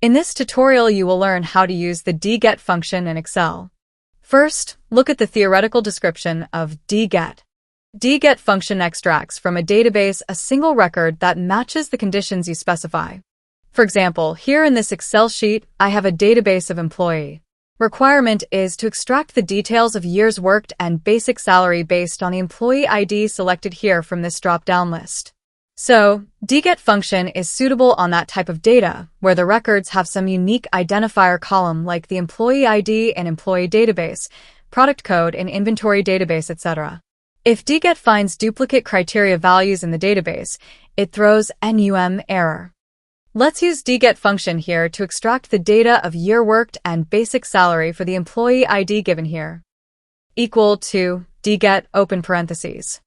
In this tutorial, you will learn how to use the DGET function in Excel. First, look at the theoretical description of DGET. DGET function extracts from a database a single record that matches the conditions you specify. For example, here in this Excel sheet, I have a database of employee. Requirement is to extract the details of years worked and basic salary based on the employee ID selected here from this drop-down list. So, DGET function is suitable on that type of data, where the records have some unique identifier column like the employee ID in employee database, product code in inventory database, etc. If DGET finds duplicate criteria values in the database, it throws NUM error. Let's use DGET function here to extract the data of year worked and basic salary for the employee ID given here. Equal to DGET open parentheses.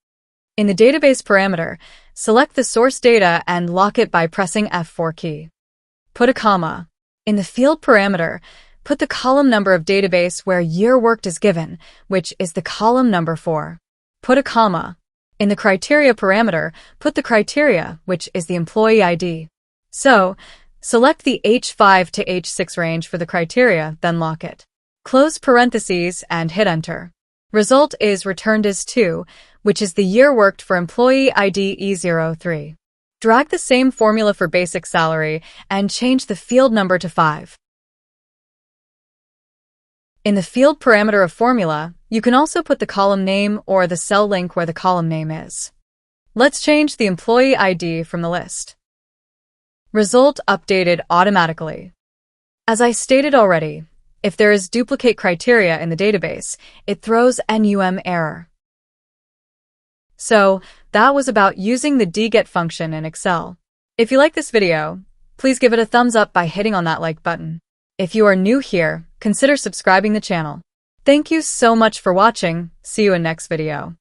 In the database parameter, select the source data and lock it by pressing F4 key. Put a comma. In the field parameter, put the column number of database where year worked is given, which is the column number 4. Put a comma. In the criteria parameter, put the criteria, which is the employee ID. So, select the H5 to H6 range for the criteria, then lock it. Close parentheses and hit enter. Result is returned as 2, which is the year worked for employee ID E03. Drag the same formula for basic salary and change the field number to 5. In the field parameter of formula, you can also put the column name or the cell link where the column name is. Let's change the employee ID from the list. Result updated automatically. As I stated already, if there is duplicate criteria in the database, it throws NUM error. So, that was about using the DGET function in Excel. If you like this video, please give it a thumbs up by hitting on that like button. If you are new here, consider subscribing the channel. Thank you so much for watching. See you in next video.